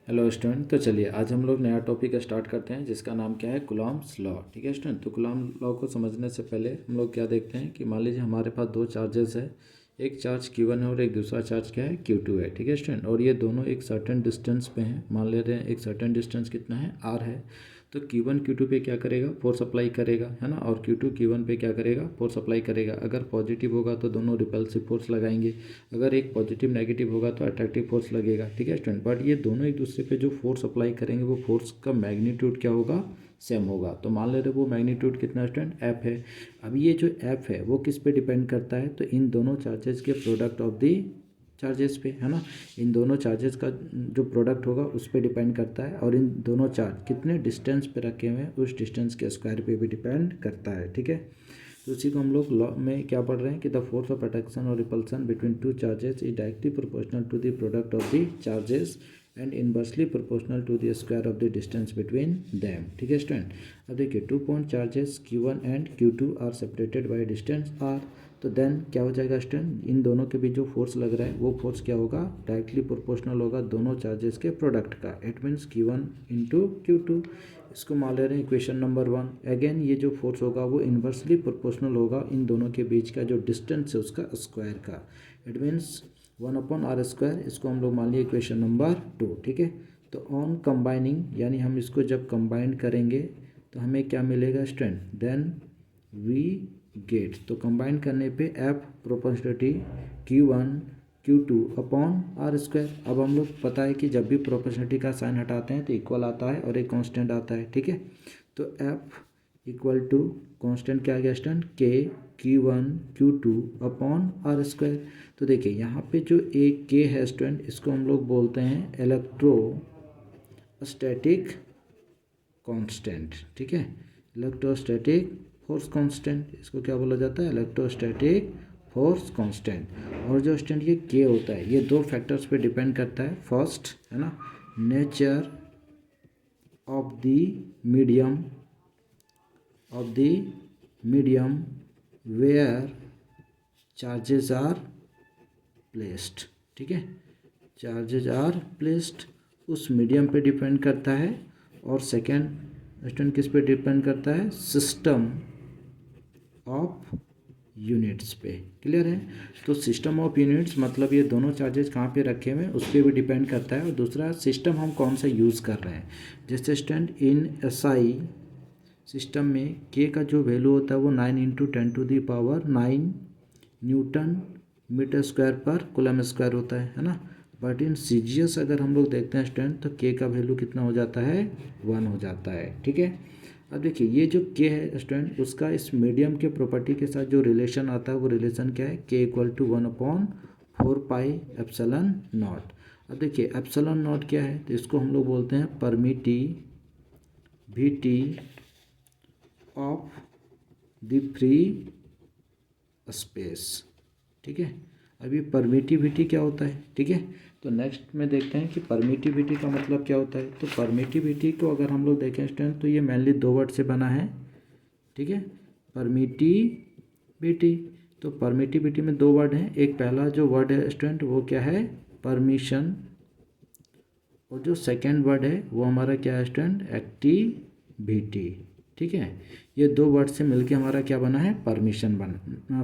Hello student. तो चलिए आज हम लोग नया टॉपिक स्टार्ट करते हैं जिसका नाम क्या है, कूलॉम्स लॉ। ठीक है स्टूडेंट। तो कूलॉम लॉ को समझने से पहले हम लोग क्या देखते हैं कि मान लीजिए हमारे पास दो चार्जेस है, एक चार्ज Q1 है और एक दूसरा चार्ज क्या है, Q2 है। ठीक है स्टूडेंट। और ये दोनों एक सर्टेन डिस्टेंस पे हैं। मान ले रहे हैं एक सर्टेन डिस्टेंस कितना है, R है। तो Q1 Q2 पे क्या करेगा, फोर्स अप्लाई करेगा, है ना। और Q2 Q1 पे क्या करेगा, फोर्स अप्लाई करेगा। अगर पॉजिटिव होगा तो दोनों रिपल्सिव फोर्स लगाएंगे, अगर एक पॉजिटिव नेगेटिव होगा तो अट्रैक्टिव फोर्स लगेगा। ठीक है स्टूडेंट। बट ये दोनों एक दूसरे पे जो फोर्स अप्लाई करेंगे वो फोर्स का मैग्नीट्यूड क्या होगा, सेम होगा। तो मान ले रहे वो मैग्नीट्यूड कितना स्टूडेंट, F है। अब ये जो F है वो किस पे डिपेंड करता है, तो इन दोनों चार्जेस के प्रोडक्ट ऑफ दी चार्जेस पे, है ना। इन दोनों चार्जेस का जो प्रोडक्ट होगा उस पर डिपेंड करता है, और इन दोनों चार्ज कितने डिस्टेंस पे रखे हुए हैं उस डिस्टेंस के स्क्वायर पे भी डिपेंड करता है। ठीक है। तो उसी को हम लोग लॉ में क्या पढ़ रहे हैं कि द फोर्स ऑफ अट्रैक्शन और repulsion between two charges is directly proportional to the product of the charges and inversely proportional to the square of the distance between them. ठीक है स्टूडेंट। अब देखिए 2 point charges Q1 and Q2 are separated by distance R। तो then क्या हो जाएगा student, इन दोनों के बीच जो फोर्स लग रहा है वो फोर्स क्या होगा, डायरेक्टली प्रोपोर्शनल होगा दोनों चार्जेस के प्रोडक्ट का। It means Q1 into Q2। इसको मान ले रहे हैं इक्वेशन नंबर 1। अगेन ये जो फोर्स होगा वो इन्वर्सली प्रोपोर्शनल होगा इन दोनों के बीच का जो डिस्टेंस है उसका स्क्वायर का। It means 1/r²। इसको हम लोग मान लिए इक्वेशन नंबर 2। ठीक है। तो ऑन कंबाइनिंग यानी हम इसको जब कंबाइन करेंगे तो हमें क्या मिलेगा स्टूडेंट, देन वी गेट। तो कंबाइन करने पे F proportionality Q1 Q2 upon R²। अब हम लोग पता है कि जब भी प्रोपोर्शनलिटी का साइन हटाते हैं तो इक्वल आता है और एक कांस्टेंट आता है। ठीक है। तो F इक्वल टू कांस्टेंट क्या आ गया student, K Q1 Q2 upon R²। तो देखिए यहाँ पे जो एक K है स्टूडेंट, इसको हम लोग बोलते हैं इलेक्ट्रोस्टैटिक कांस्टेंट। ठीक है। इलेक्ट्रोस्टैटिक फोर्स कांस्टेंट, इसको क्या बोला जाता है, इलेक्ट्रोस्टैटिक फोर्स कांस्टेंट। और जो स्टूडेंट ये के होता है ये दो फैक्टर्स पे डिपेंड करता है। फर्स्ट है ना, nature of the medium where charges are placed. ठीक है। चार्जेस आर प्लेस्ड उस मीडियम पे डिपेंड करता है। और सेकेंड स्टूडेंट किस पे डिपेंड करता है, सिस्टम ऑफ यूनिट्स पे। क्लियर है। तो सिस्टम ऑफ यूनिट्स मतलब ये दोनों चार्जेस कहाँ पे रखे हुए हैं उस पर भी डिपेंड करता है। और दूसरा सिस्टम हम कौन सा यूज़ कर रहे हैं। जैसे स्टूडेंट इन SI सिस्टम में के का जो वैल्यू होता है वो 9 × 10⁻⁹ न्यूटन मीटर स्क्वायर पर कूलम स्क्वायर होता है ना। बट इन CGS अगर हम लोग देखते हैं स्टूडेंट तो के का वैल्यू कितना हो जाता है, 1 हो जाता है। ठीक है। अब देखिए ये जो के है स्टूडेंट उसका इस मीडियम के प्रॉपर्टी के साथ जो रिलेशन आता है वो रिलेशन क्या है, के इक्वल टू 1/4πε0। अब देखिए ε0 क्या है, तो इसको हम लोग बोलते हैं permittivity of the free space. ठीक है। अभी परमिटिविटी क्या होता है। ठीक है। तो नेक्स्ट में देखते हैं कि परमिटिविटी का मतलब क्या होता है। तो परमिटिविटी को अगर हम लोग देखें स्टूडेंट तो ये मेनली दो वर्ड से बना है। ठीक है। परमिटिविटी, तो परमिटिविटी में दो वर्ड हैं। एक पहला जो वर्ड है स्टूडेंट वो क्या है, परमिशन। और जो सेकेंड वर्ड है वो हमारा क्या है स्टूडेंट, एक्टिविटी। ठीक है। ये दो वर्ड से मिलके हमारा क्या बना है,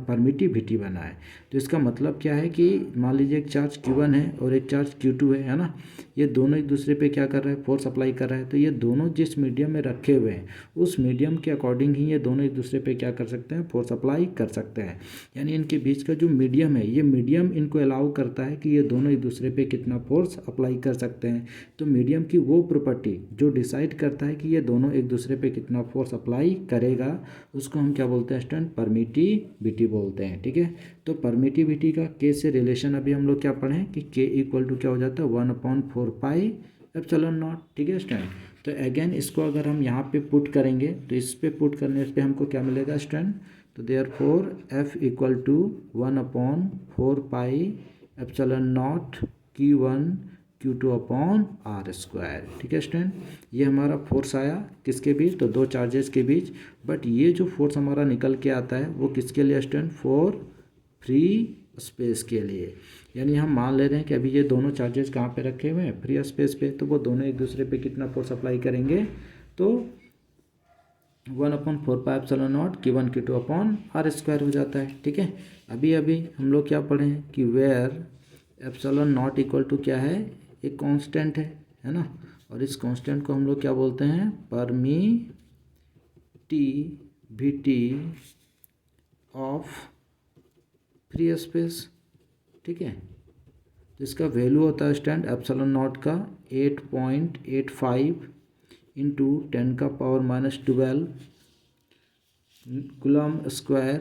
परमिटिविटी बना है। तो इसका मतलब क्या है कि मान लीजिए एक चार्ज Q1 है और एक चार्ज Q2 है ना। ये दोनों एक दूसरे पे क्या कर रहे हैं, फोर्स अप्लाई कर रहा है। तो ये दोनों जिस मीडियम में रखे हुए हैं उस मीडियम के अकॉर्डिंग ही ये दोनों एक दूसरे पे क्या कर सकते हैं, फोर्स अप्लाई कर सकते हैं। यानी इनके बीच का जो मीडियम है ये मीडियम इनको अलाउ करता है कि ये दोनों एक दूसरे पे कितना फोर्स अप्लाई कर सकते हैं। तो मीडियम की वो प्रॉपर्टी जो डिसाइड करता है कि ये दोनों एक दूसरे पे कितना फोर्स अप्लाई करेगा उसको हम क्या बोलते हैं स्टूडेंट, परमिटिविटी बोलते हैं। ठीक है। तो परमिटिविटी का के से रिलेशन अभी हम लोग क्या पढ़ें कि के इक्वल टू क्या हो जाता है, 1/4πε0। ठीक है स्टूडेंट। तो अगेन इसको अगर हम यहाँ पे पुट करेंगे तो इस पे पुट करने पे हमको क्या मिलेगा स्टूडेंट, तो therefore F equal to 1/4πε0 Q1 Q2 upon R²। ठीक है स्टूडेंट। ये हमारा फोर्स आया किसके बीच, तो दो चार्जेस के बीच। बट ये जो फोर्स हमारा निकल के आता है वो किसके लिए स्टूडेंट, फॉर फ्री स्पेस के लिए। यानी हम मान ले रहे हैं कि अभी ये दोनों चार्जेस कहाँ पे रखे हुए हैं, फ्री स्पेस पे, तो वो दोनों एक दूसरे पे कितना फोर्स अप्लाई करेंगे, तो 1/4πε0 Q1 Q2/r² हो जाता है। ठीक है, अभी अभी हम लोग क्या पढ़े हैं कि where epsilon not equal to क्या है, एक कांस्टेंट है ना, और इस कांस्टेंट को हम लोग क्या बोलते हैं, परमिटिविटी ऑफ फ्री स्पेस। ठीक है, तो इसका वैल्यू होता है स्टूडेंट एप्सिलॉन नॉट का 8.85 इंटू 10⁻⁻12 कूलम स्क्वायर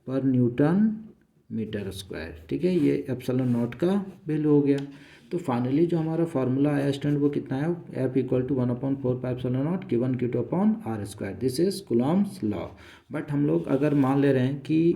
पर न्यूटन मीटर स्क्वायर। ठीक है, ये एप्सिलॉन नॉट का वैल्यू हो गया। तो फाइनली जो हमारा फार्मूला आया स्टूडेंट वो कितना है, F equal to 1/4πε0 Q1 Q2/r²। This is Coulomb's law. But हम लोग अगर मान ले रहे हैं कि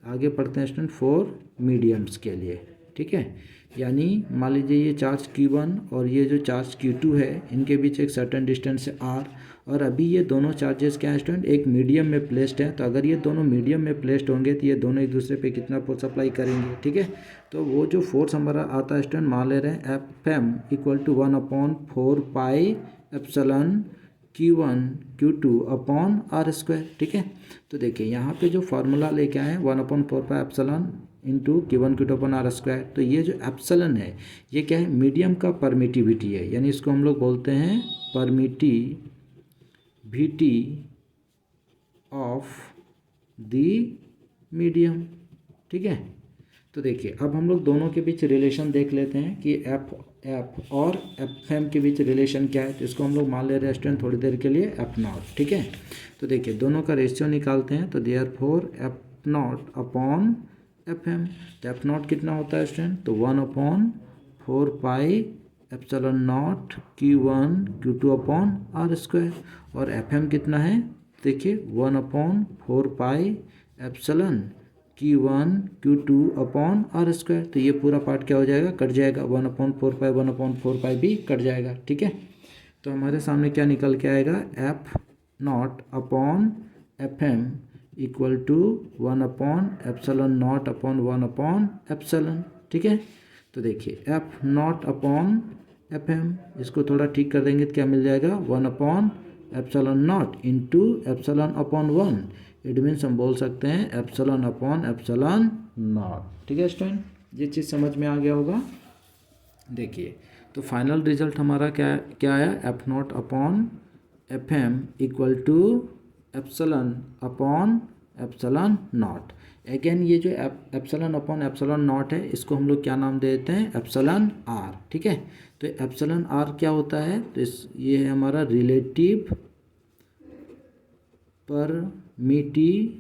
आगे पढ़ते हैं स्टूडेंट फॉर मीडियम्स के लिए। ठीक है, यानी मान लीजिए ये चार्ज Q1 और ये जो चार्ज Q2 है, इनके बीच एक सर्टेन डिस्टेंस है R, और अभी ये दोनों चार्जेस क्या है स्टूडेंट, एक मीडियम में प्लेस्ड है। तो अगर ये दोनों मीडियम में प्लेस्ड होंगे तो ये दोनों एक दूसरे पे कितना फोर्स अप्लाई करेंगे। ठीक है, तो वो जो फोर्स हमारा आता है स्टूडेंट, मान ले रहे हैं FM equal to 1/4πε Q1 Q2/r²। ठीक है, तो देखिए यहाँ पे जो फार्मूला लेके आए हैं 1/4πε इंटू Q1 Q2/r²। तो ये जो एप्सिलॉन है ये क्या है, मीडियम का परमिटिविटी है, यानी इसको हम लोग बोलते हैं परमिटिविटी ऑफ द मीडियम। ठीक है, तो देखिए अब हम लोग दोनों के बीच रिलेशन देख लेते हैं कि एफ और FM के बीच रिलेशन क्या है। तो इसको हम लोग मान ले रहे हैं स्टूडेंट थोड़ी देर के लिए F0। ठीक है, तो देखिए दोनों का रेशियो निकालते हैं, तो देयरफॉर F0/FM। तो F0 कितना होता है स्टूडेंट, तो 1/4πε0 Q1 Q2/r²। और FM कितना है, देखिए 1/4πε Q1 Q2/r²। तो ये पूरा पार्ट क्या हो जाएगा, कट जाएगा, 1/4π भी कट जाएगा। ठीक है, तो हमारे सामने क्या निकल के आएगा, F0/FM इक्वल टू 1/ε0/1/ε। ठीक है, तो देखिए F0/FM, इसको थोड़ा ठीक कर देंगे तो क्या मिल जाएगा, 1/ε0 इंटू ε/1। इट मीन्स हम बोल सकते हैं ε/ε0। ठीक है स्टूडेंट, ये चीज़ समझ में आ गया होगा। देखिए तो फाइनल रिजल्ट हमारा क्या आया, F0/FM इक्वल टू ε/ε0। अगेन ये जो ε/ε0 है इसको हम लोग क्या नाम देते हैं, εr। ठीक है, तो εr क्या होता है, तो ये है हमारा relative permittivity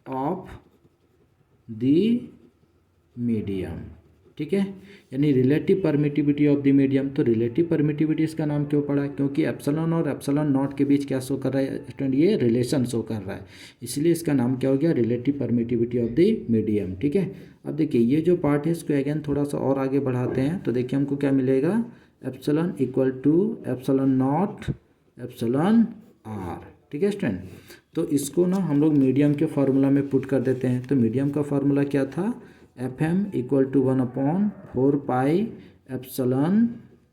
of the medium. ठीक है, यानी relative permittivity of the medium. तो रिलेटिव परमिटिविटी इसका नाम क्यों पड़ा, क्योंकि एप्सिलॉन और ε/0 के बीच क्या शो कर रहा है स्टूडेंट, ये रिलेशन शो कर रहा है, इसलिए इसका नाम क्या हो गया, relative permittivity of the medium. ठीक है, अब देखिए ये जो पार्ट है इसको अगेन थोड़ा सा और आगे बढ़ाते हैं, तो देखिए हमको क्या मिलेगा, एप्सिलॉन इक्वल टू ε/0 εr। ठीक है स्टूडेंट, तो इसको ना हम लोग मीडियम के फार्मूला में पुट कर देते हैं। तो मीडियम का फार्मूला क्या था, FM equal to 1/4πε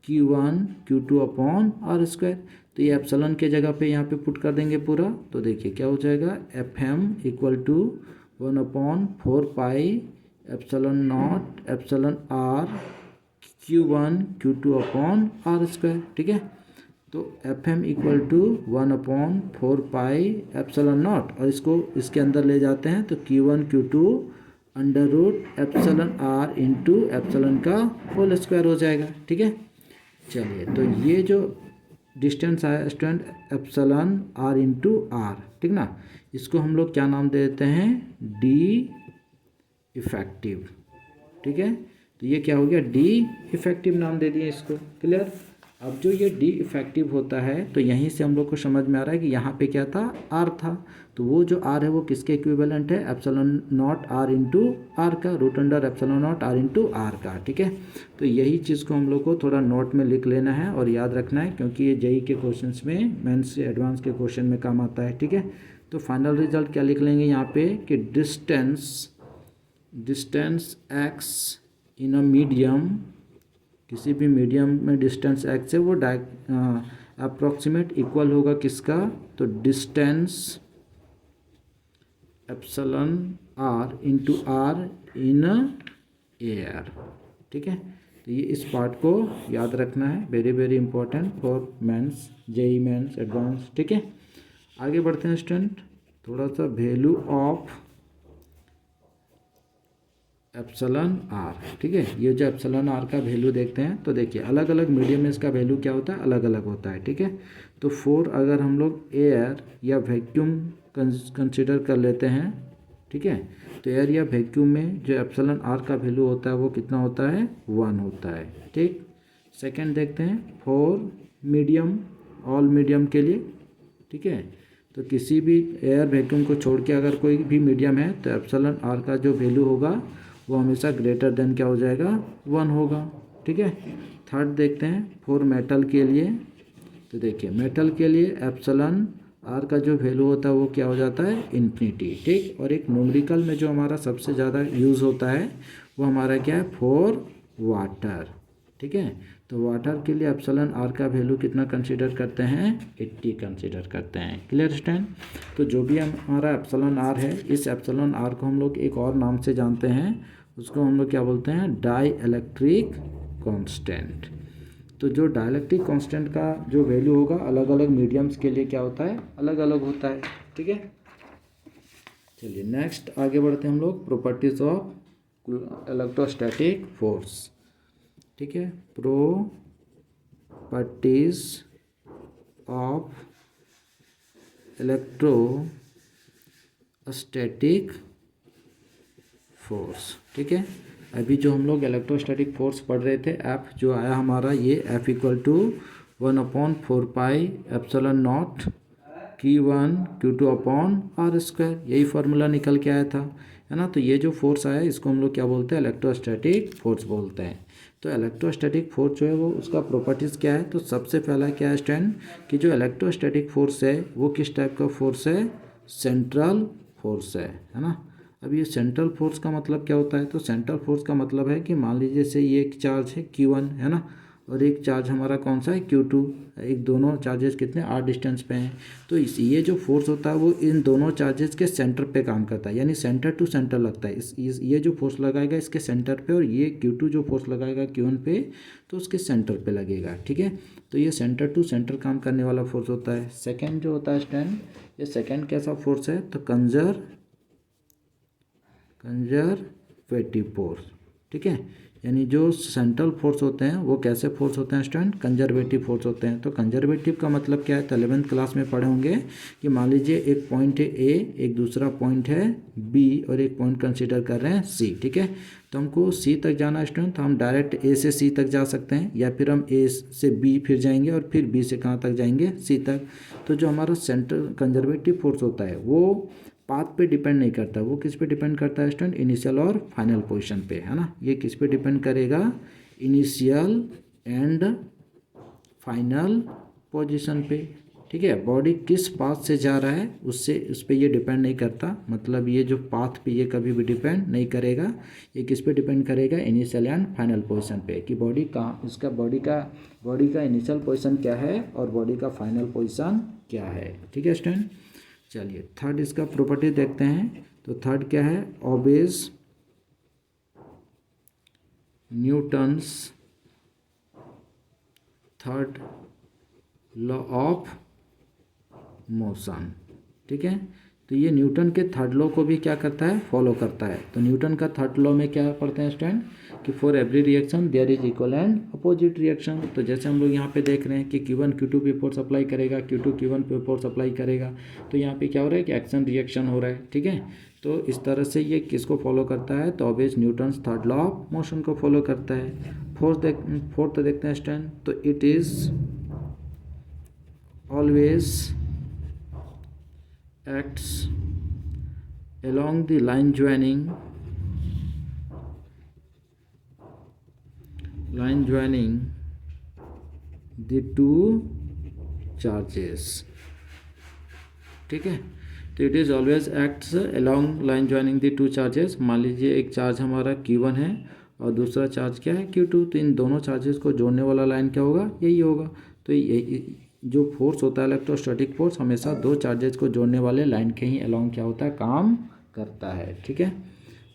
Q1 Q2/r²। तो ये एप्सिलॉन के जगह पे यहाँ पे पुट कर देंगे पूरा, तो देखिए क्या हो जाएगा, FM equal to 1/4πε0 εr Q1 Q2/r²। ठीक है, तो FM इक्वल टू 1/4πε0, और इसको इसके अंदर ले जाते हैं तो Q1 Q2 √εr into epsilon का होल स्क्वायर हो जाएगा। ठीक है, चलिए तो ये जो डिस्टेंस आया स्टूडेंट εr इंटू आर, ठीक ना, इसको हम लोग क्या नाम देते हैं, डी इफेक्टिव। ठीक है, तो ये क्या हो गया, डी इफेक्टिव नाम दे दिए इसको। क्लियर, अब जो ये डी इफेक्टिव होता है तो यहीं से हम लोग को समझ में आ रहा है कि यहाँ पे क्या था, आर था। तो वो जो आर है वो किसके इक्विवेलेंट है, ε/0 इंटू आर का, √ε/0 इंटू आर का। ठीक है, तो यही चीज़ को हम लोग को थोड़ा नोट में लिख लेना है और याद रखना है, क्योंकि ये जेई के क्वेश्चंस में, मेंस से एडवांस के क्वेश्चन में काम आता है। ठीक है, तो फाइनल रिजल्ट क्या लिख लेंगे यहाँ पे कि distance x in a medium, किसी भी मीडियम में डिस्टेंस एक्स है वो अप्रॉक्सीमेट इक्वल होगा किसका, तो distance epsilon r into r in air. ठीक है, तो ये इस पार्ट को याद रखना है, very very important for mains, JEE mains, advance. ठीक है, आगे बढ़ते हैं स्टूडेंट, थोड़ा सा वैल्यू ऑफ एप्सिलॉन आर। ठीक है, ये जो एप्सिलॉन आर का वैल्यू देखते हैं तो देखिए अलग अलग मीडियम में इसका वैल्यू क्या होता है, अलग अलग होता है। ठीक है, तो 4 अगर हम लोग एयर या वैक्यूम कंसिडर कर लेते हैं, ठीक है, तो एयर या वैक्यूम में जो एप्सिलॉन आर का वैल्यू होता है वो कितना होता है, 1 होता है। ठीक, सेकेंड देखते हैं 4 मीडियम, ऑल मीडियम के लिए। ठीक है, तो किसी भी एयर वैक्यूम को छोड़ के अगर कोई भी मीडियम है तो एप्सिलॉन आर का जो वैल्यू होगा वो हमेशा ग्रेटर देन क्या हो जाएगा, 1 होगा। ठीक है, थर्ड देखते हैं 4 मेटल के लिए। तो देखिए मेटल के लिए एप्सिलॉन आर का जो वैल्यू होता है वो क्या हो जाता है, इन्फिनिटी। ठीक, और एक न्यूमेरिकल में जो हमारा सबसे ज़्यादा यूज़ होता है वो हमारा क्या है, 4 वाटर। ठीक है, तो वाटर के लिए एप्सिलॉन आर का वैल्यू कितना कंसीडर करते हैं, 80 कंसीडर करते हैं। क्लियर स्टैंड, तो जो भी हमारा एप्सिलॉन आर है, इस एप्सिलॉन आर को हम लोग एक और नाम से जानते हैं, उसको हम लोग क्या बोलते हैं, डाई इलेक्ट्रिक कांस्टेंट। तो जो डाइलेक्ट्रिक कांस्टेंट का जो वैल्यू होगा अलग अलग मीडियम्स के लिए क्या होता है, अलग अलग होता है। ठीक है, चलिए नेक्स्ट आगे बढ़ते हैं हम लोग, प्रॉपर्टीज ऑफ इलेक्ट्रोस्टैटिक फोर्स। ठीक है, प्रॉपर्टीज ऑफ इलेक्ट्रोस्टैटिक फोर्स। ठीक है, अभी जो हम लोग इलेक्ट्रोस्टैटिक फोर्स पढ़ रहे थे, एफ जो आया हमारा, ये f equal to 1/4 epsilon not Q1 Q2 upon r square, यही फार्मूला निकल के आया था, है ना। तो ये जो फोर्स आया इसको हम लोग क्या बोलते हैं, इलेक्ट्रोस्टैटिक फोर्स बोलते हैं। तो इलेक्ट्रोस्टैटिक फोर्स जो है वो उसका प्रॉपर्टीज़ क्या है, तो सबसे पहला क्या है स्टैंड, कि जो इलेक्ट्रोस्टैटिक फोर्स है वो किस टाइप का फोर्स है, सेंट्रल फोर्स है ना। अब ये सेंट्रल फोर्स का मतलब क्या होता है, तो सेंट्रल फोर्स का मतलब है कि मान लीजिए से ये एक चार्ज है Q1, है ना, और एक चार्ज हमारा कौन सा है, Q2, एक दोनों चार्जेस कितने आर डिस्टेंस पे हैं। तो ये जो फोर्स होता है वो इन दोनों चार्जेस के सेंटर पे काम करता है, यानी सेंटर टू सेंटर लगता है। ये जो फोर्स लगाएगा इसके सेंटर पे, और ये Q2 जो फोर्स लगाएगा Q1 पे तो उसके सेंटर पे लगेगा। ठीक है, तो ये सेंटर टू सेंटर काम करने वाला फोर्स होता है। सेकेंड जो होता है स्टैंड, ये सेकेंड कैसा फोर्स है, तो कंजर्वेटिव फोर्स। ठीक है, यानी जो सेंट्रल फोर्स होते हैं वो कैसे फोर्स होते हैं स्टूडेंट, कंजर्वेटिव फोर्स होते हैं। तो कंजर्वेटिव का मतलब क्या है, तो 11th क्लास में पढ़े होंगे कि मान लीजिए एक पॉइंट है ए, एक दूसरा पॉइंट है बी, और एक पॉइंट कंसीडर कर रहे हैं सी। ठीक है, तो हमको सी तक जाना है स्टूडेंट, तो हम डायरेक्ट ए से सी तक जा सकते हैं, या फिर हम ए से बी फिर जाएंगे, और फिर बी से कहाँ तक जाएंगे, सी तक। तो जो हमारा सेंट्रल कंजर्वेटिव फोर्स होता है वो पाथ पे डिपेंड नहीं करता, वो किस पे डिपेंड करता है स्टूडेंट, इनिशियल और फाइनल पोजीशन पे, है ना। ये किस पे डिपेंड करेगा, इनिशियल एंड फाइनल पोजीशन पे। ठीक है, बॉडी किस पाथ से जा रहा है उससे, उस पर ये डिपेंड नहीं करता, मतलब ये जो पाथ पे ये कभी भी डिपेंड नहीं करेगा। ये किस पे डिपेंड करेगा, इनिशियल एंड फाइनल पोजीशन पे, कि बॉडी कहाँ, इसका बॉडी का इनिशियल पोजीशन क्या है और बॉडी का फाइनल पोजीशन क्या है। ठीक है स्टूडेंट, चलिए थर्ड इसका प्रॉपर्टी देखते हैं। तो थर्ड क्या है, obeys Newton's third law of motion. ठीक है, तो ये न्यूटन के थर्ड लॉ को भी क्या करता है, फॉलो करता है। तो न्यूटन का थर्ड लॉ में क्या पढ़ते हैं स्टूडेंट, कि for every reaction there is equal and opposite reaction. तो जैसे हम लोग यहाँ पे देख रहे हैं कि Q1 Q2 पे फोर्स अप्लाई करेगा, Q2 Q1 पे फोर्स अप्लाई करेगा, तो यहाँ पे क्या हो रहा है कि एक्शन रिएक्शन हो रहा है। ठीक है, तो इस तरह से ये किसको फॉलो करता है, तो obvious Newton's third law of motion को फॉलो करता है। फोर्थ देखते हैं स्टूडेंट, तो it is always acts along the line joining the two charges। ठीक है, तो it is always acts along line joining the two charges. मान लीजिए एक चार्ज हमारा Q1 है और दूसरा चार्ज क्या है Q2, तो इन दोनों चार्जेस को जोड़ने वाला लाइन क्या होगा, यही होगा। तो ये जो फोर्स होता है इलेक्ट्रोस्टैटिक फोर्स, हमेशा दो चार्जेस को जोड़ने वाले लाइन के ही अलोंग क्या होता है, काम करता है। ठीक है,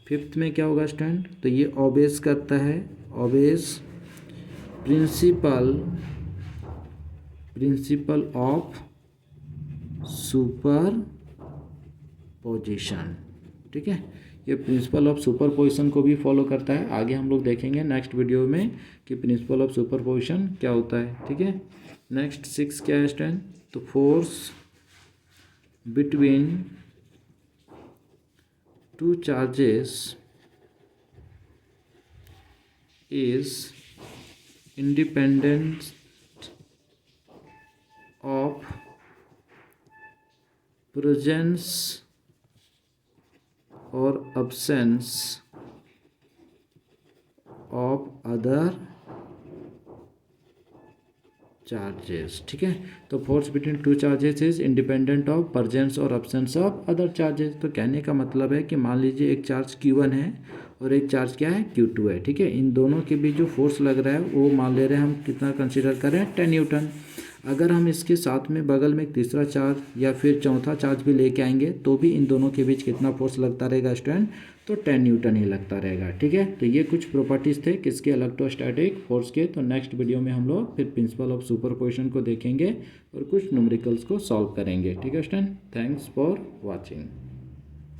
फिफ्थ में क्या होगा स्टूडेंट, तो ये ऑबेज करता है, ऑबेज प्रिंसिपल ऑफ सुपरपोजिशन। ठीक है, ये प्रिंसिपल ऑफ सुपरपोजिशन को भी फॉलो करता है। आगे हम लोग देखेंगे नेक्स्ट वीडियो में कि प्रिंसिपल ऑफ सुपरपोजिशन क्या होता है। ठीक है, नेक्स्ट 6 क्या है स्टूडेंट, तो force between two charges is independent of presence or absence of other charges. ठीक है, तो force between two charges is independent of presence और अब्सेंस ऑफ अदर चार्जेस। तो कहने का मतलब है कि मान लीजिए एक चार्ज Q1 है और एक चार्ज क्या है, Q2 है। ठीक है, इन दोनों के बीच जो फोर्स लग रहा है वो मान ले रहे हैं हम, कितना कंसीडर कर रहे हैं, 10 न्यूटन। अगर हम इसके साथ में बगल में एक तीसरा चार्ज या फिर चौथा चार्ज भी लेके आएंगे तो भी इन दोनों के बीच कितना फोर्स लगता रहेगा स्टूडेंट, तो 10 न्यूटन ही लगता रहेगा। ठीक है, तो ये कुछ प्रॉपर्टीज़ थे किसके, इलेक्ट्रोस्टैटिक फोर्स के। तो नेक्स्ट वीडियो में हम लोग फिर प्रिंसिपल ऑफ सुपरपोजिशन को देखेंगे और कुछ न्यूमेरिकल्स को सॉल्व करेंगे। ठीक है स्टूडेंट, थैंक्स फॉर वॉचिंग।